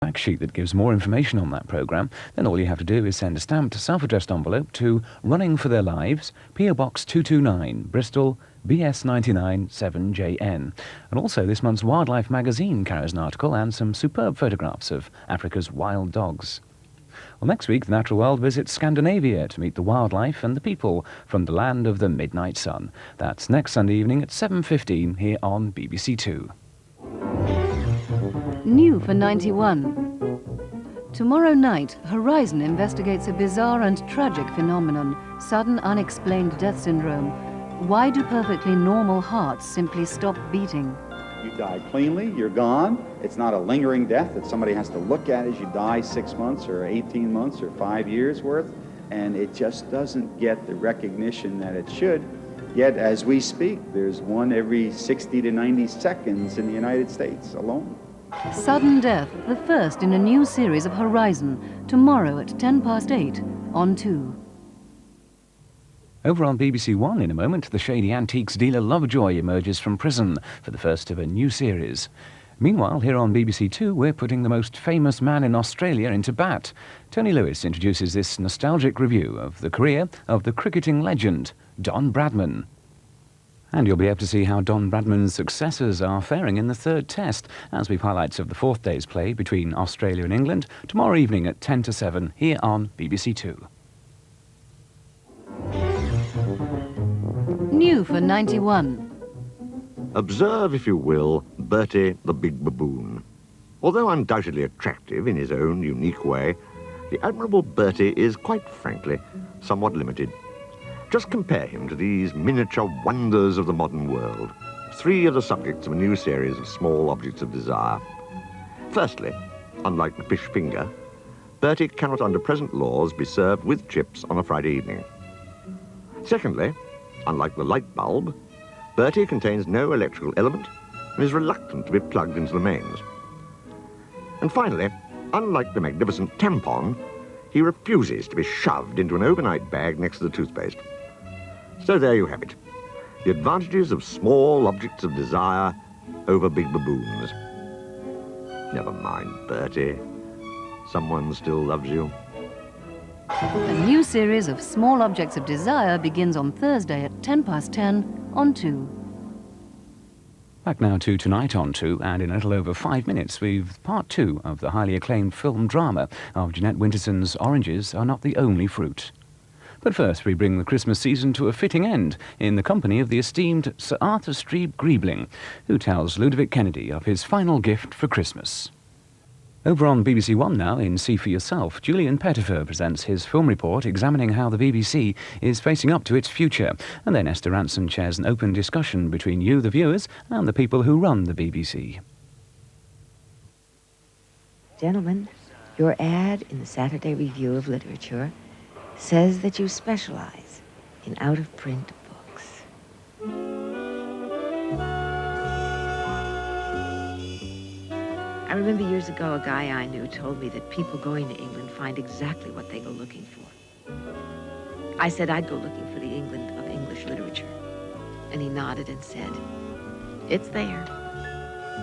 fact sheet that gives more information on that programme, then all you have to do is send a stamped self-addressed envelope to Running for Their Lives, P.O. Box 229, Bristol, BS 99 7JN. And also this month's Wildlife magazine carries an article and some superb photographs of Africa's wild dogs. Well, next week, the Natural World visits Scandinavia to meet the wildlife and the people from the land of the midnight sun. That's next Sunday evening at 7:15 here on BBC Two. New for 91. Tomorrow night, Horizon investigates a bizarre and tragic phenomenon, sudden unexplained death syndrome. Why do perfectly normal hearts simply stop beating? You die cleanly, you're gone. It's not a lingering death that somebody has to look at as you die 6 months or 18 months or 5 years worth, and it just doesn't get the recognition that it should. Yet, as we speak, there's one every 60 to 90 seconds in the United States alone. Sudden Death, the first in a new series of Horizon, tomorrow at 8:10 on 2. Over on BBC One in a moment, the shady antiques dealer Lovejoy emerges from prison for the first of a new series. Meanwhile, here on BBC Two, we're putting the most famous man in Australia into bat. Tony Lewis introduces this nostalgic review of the career of the cricketing legend, Don Bradman. And you'll be able to see how Don Bradman's successors are faring in the third test, as we've highlights of the fourth day's play between Australia and England, tomorrow evening at 10 to 7 here on BBC Two. New for 91. Observe, if you will, Bertie the Big Baboon. Although undoubtedly attractive in his own unique way, the admirable Bertie is, quite frankly, somewhat limited. Just compare him to these miniature wonders of the modern world. Three are the subjects of a new series of small objects of desire. Firstly, unlike the fish finger, Bertie cannot under present laws be served with chips on a Friday evening. Secondly, unlike the light bulb, Bertie contains no electrical element and is reluctant to be plugged into the mains. And finally, unlike the magnificent tampon, he refuses to be shoved into an overnight bag next to the toothpaste. So there you have it. The advantages of small objects of desire over big baboons. Never mind, Bertie. Someone still loves you. A new series of small objects of desire begins on Thursday at 10:10 on 2. Back now to Tonight on 2, and in a little over 5 minutes, we've part 2 of the highly acclaimed film drama of Jeanette Winterson's Oranges Are Not the Only Fruit. But first, we bring the Christmas season to a fitting end in the company of the esteemed Sir Arthur Streeb Griebling, who tells Ludovic Kennedy of his final gift for Christmas. Over on BBC One now, in See For Yourself, Julian Pettifer presents his film report examining how the BBC is facing up to its future, and then Esther Ranson chairs an open discussion between you, the viewers, and the people who run the BBC. Gentlemen, your ad in the Saturday Review of Literature says that you specialize in out-of-print books. I remember years ago a guy I knew told me that people going to England find exactly what they go looking for. I said I'd go looking for the England of English literature. And he nodded and said, "It's there."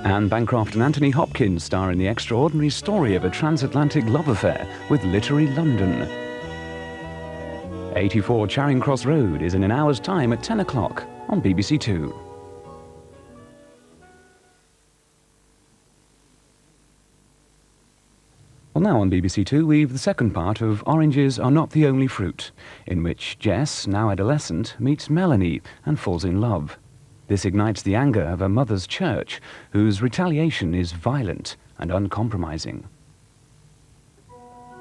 Anne Bancroft and Anthony Hopkins star in the extraordinary story of a transatlantic love affair with literary London. 84 Charing Cross Road is in an hour's time at 10 o'clock on BBC Two. Well, now on BBC Two, we've the second part of Oranges Are Not the Only Fruit, in which Jess, now adolescent, meets Melanie and falls in love. This ignites the anger of her mother's church, whose retaliation is violent and uncompromising.